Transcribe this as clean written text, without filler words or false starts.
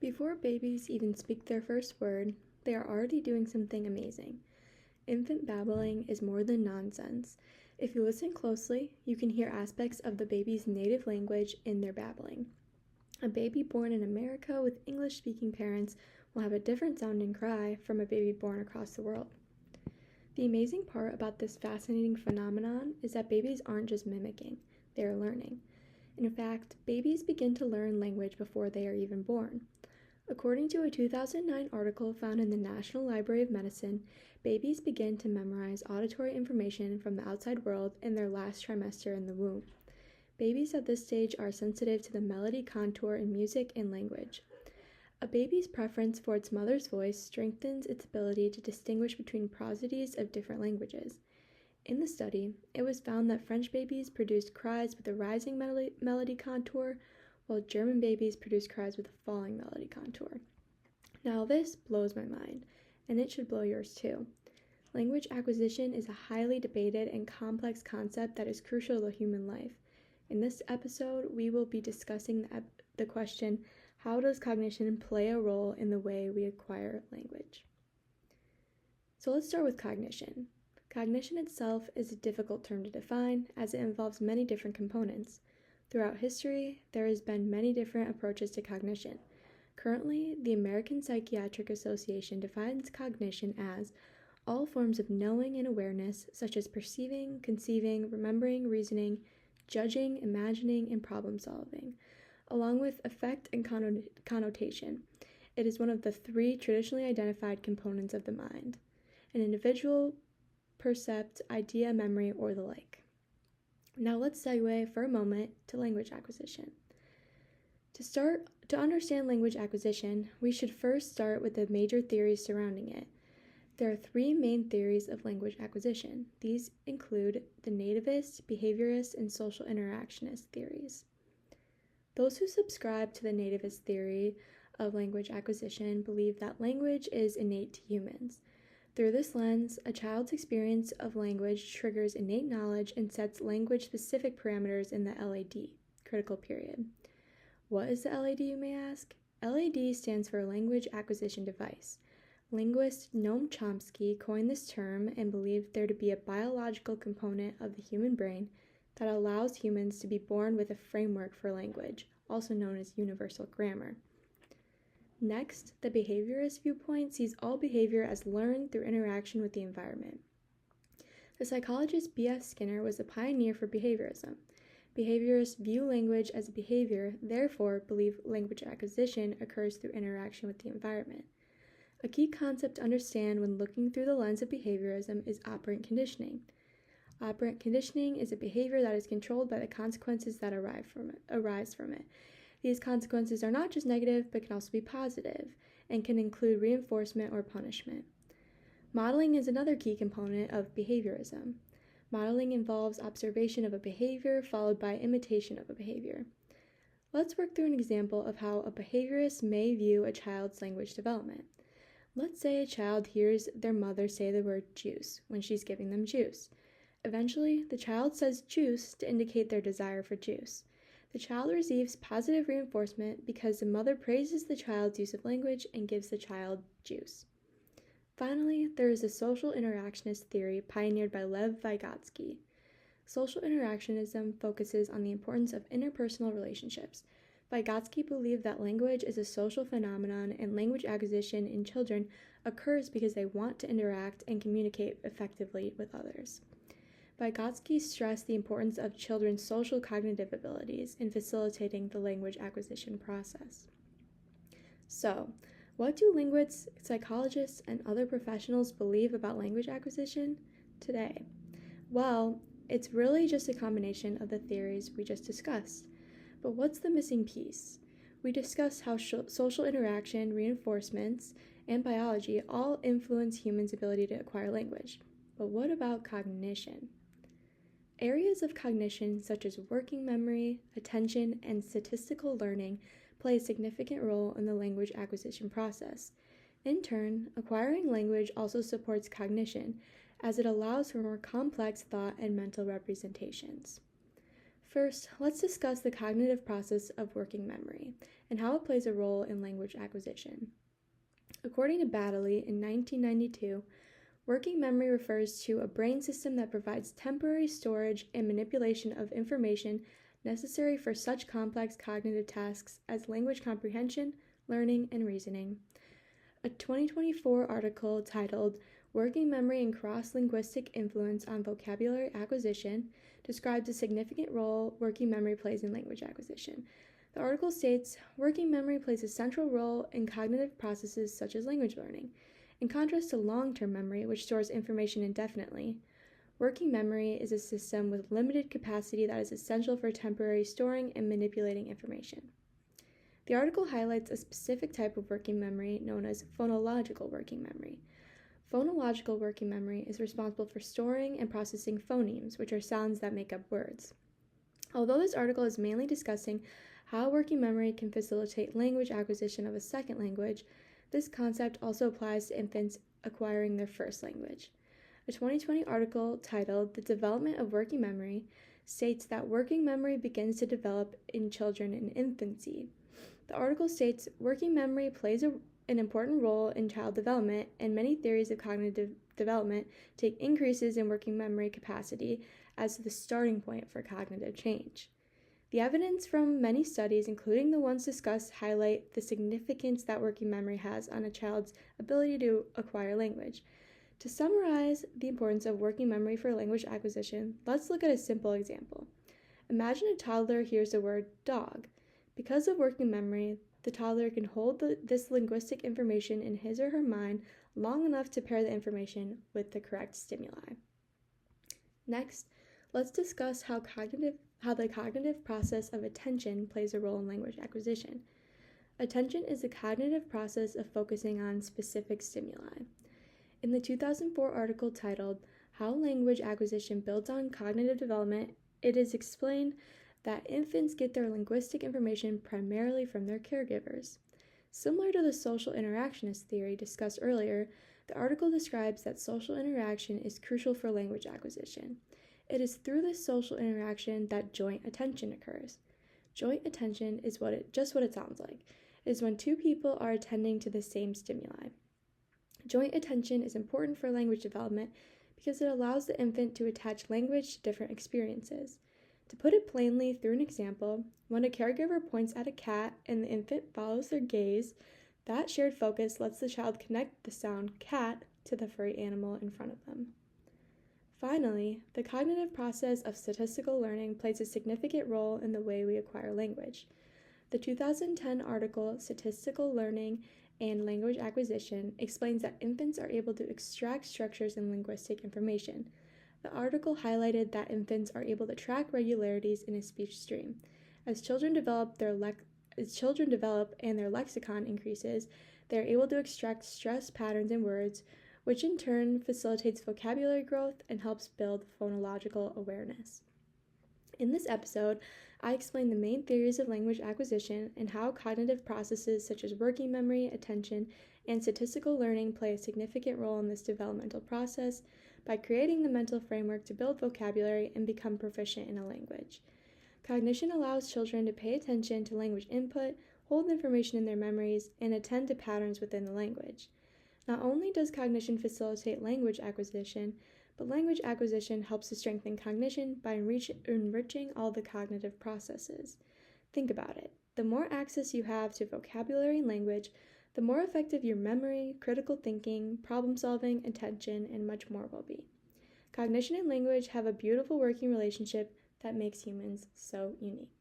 Before babies even speak their first word, they are already doing something amazing. Infant babbling is more than nonsense. If you listen closely, you can hear aspects of the baby's native language in their babbling. A baby born in America with English-speaking parents will have a different sounding cry from a baby born across the world. The amazing part about this fascinating phenomenon is that babies aren't just mimicking, they are learning. In fact, babies begin to learn language before they are even born. According to a 2009 article found in the National Library of Medicine, babies begin to memorize auditory information from the outside world in their last trimester in the womb. Babies at this stage are sensitive to the melody contour in music and language. A baby's preference for its mother's voice strengthens its ability to distinguish between prosodies of different languages. In the study, it was found that French babies produced cries with a rising melody contour, while German babies produced cries with a falling melody contour. Now this blows my mind, and it should blow yours too. Language acquisition is a highly debated and complex concept that is crucial to human life. In this episode, we will be discussing the question, how does cognition play a role in the way we acquire language? So let's start with cognition. Cognition itself is a difficult term to define as it involves many different components. Throughout history, there has been many different approaches to cognition. Currently, the American Psychiatric Association defines cognition as all forms of knowing and awareness, such as perceiving, conceiving, remembering, reasoning, judging, imagining, and problem solving, along with affect and connotation. It is one of the three traditionally identified components of the mind: an individual, percept, idea, memory, or the like. Now let's segue for a moment to language acquisition. To understand language acquisition, we should first start with the major theories surrounding it. There are three main theories of language acquisition. These include the nativist, behaviorist, and social interactionist theories. Those who subscribe to the nativist theory of language acquisition believe that language is innate to humans. Through this lens, a child's experience of language triggers innate knowledge and sets language-specific parameters in the LAD, critical period. What is the LAD, you may ask? LAD stands for Language Acquisition Device. Linguist Noam Chomsky coined this term and believed there to be a biological component of the human brain that allows humans to be born with a framework for language, also known as universal grammar. Next, the behaviorist viewpoint sees all behavior as learned through interaction with the environment. The psychologist B.F. Skinner was a pioneer for behaviorism. Behaviorists view language as a behavior, therefore believe language acquisition occurs through interaction with the environment. A key concept to understand when looking through the lens of behaviorism is operant conditioning. Operant conditioning is a behavior that is controlled by the consequences that arise from it. These consequences are not just negative, but can also be positive, and can include reinforcement or punishment. Modeling is another key component of behaviorism. Modeling involves observation of a behavior followed by imitation of a behavior. Let's work through an example of how a behaviorist may view a child's language development. Let's say a child hears their mother say the word juice when she's giving them juice. Eventually, the child says juice to indicate their desire for juice. The child receives positive reinforcement because the mother praises the child's use of language and gives the child juice. Finally, there is a social interactionist theory pioneered by Lev Vygotsky. Social interactionism focuses on the importance of interpersonal relationships. Vygotsky believed that language is a social phenomenon and language acquisition in children occurs because they want to interact and communicate effectively with others. Vygotsky stressed the importance of children's social cognitive abilities in facilitating the language acquisition process. So, what do linguists, psychologists, and other professionals believe about language acquisition today? Well, it's really just a combination of the theories we just discussed. But what's the missing piece? We discussed how social interaction, reinforcements, and biology all influence humans' ability to acquire language. But what about cognition? Areas of cognition such as working memory, attention, and statistical learning play a significant role in the language acquisition process. In turn, acquiring language also supports cognition, as it allows for more complex thought and mental representations. First, let's discuss the cognitive process of working memory and how it plays a role in language acquisition. According to Baddeley in 1992, working memory refers to a brain system that provides temporary storage and manipulation of information necessary for such complex cognitive tasks as language comprehension, learning, and reasoning. A 2024 article titled Working Memory and Cross-Linguistic Influence on Vocabulary Acquisition describes a significant role working memory plays in language acquisition. The article states, working memory plays a central role in cognitive processes such as language learning. In contrast to long-term memory, which stores information indefinitely, working memory is a system with limited capacity that is essential for temporary storing and manipulating information. The article highlights a specific type of working memory known as phonological working memory. Phonological working memory is responsible for storing and processing phonemes, which are sounds that make up words. Although this article is mainly discussing how working memory can facilitate language acquisition of a second language, this concept also applies to infants acquiring their first language. A 2020 article titled The Development of Working Memory states that working memory begins to develop in children in infancy. The article states working memory plays an important role in child development, and many theories of cognitive development take increases in working memory capacity as the starting point for cognitive change. The evidence from many studies, including the ones discussed, highlight the significance that working memory has on a child's ability to acquire language. To summarize the importance of working memory for language acquisition, let's look at a simple example. Imagine a toddler hears the word dog. Because of working memory, the toddler can hold this linguistic information in his or her mind long enough to pair the information with the correct stimuli. Next, let's discuss how the cognitive process of attention plays a role in language acquisition. Attention is the cognitive process of focusing on specific stimuli. In the 2004 article titled How Language Acquisition Builds on Cognitive Development, it is explained that infants get their linguistic information primarily from their caregivers. Similar to the social interactionist theory discussed earlier, the article describes that social interaction is crucial for language acquisition. It is through this social interaction that joint attention occurs. Joint attention is just what it sounds like. It is when two people are attending to the same stimuli. Joint attention is important for language development because it allows the infant to attach language to different experiences. To put it plainly through an example, when a caregiver points at a cat and the infant follows their gaze, that shared focus lets the child connect the sound cat to the furry animal in front of them. Finally, the cognitive process of statistical learning plays a significant role in the way we acquire language. The 2010 article, Statistical Learning and Language Acquisition, explains that infants are able to extract structures in linguistic information. The article highlighted that infants are able to track regularities in a speech stream. As children develop and their lexicon increases, they are able to extract stress patterns in words, which in turn facilitates vocabulary growth and helps build phonological awareness. In this episode, I explained the main theories of language acquisition and how cognitive processes such as working memory, attention, and statistical learning play a significant role in this developmental process by creating the mental framework to build vocabulary and become proficient in a language. Cognition allows children to pay attention to language input, hold information in their memories, and attend to patterns within the language. Not only does cognition facilitate language acquisition, but language acquisition helps to strengthen cognition by enriching all the cognitive processes. Think about it. The more access you have to vocabulary and language, the more effective your memory, critical thinking, problem solving, attention, and much more will be. Cognition and language have a beautiful working relationship that makes humans so unique.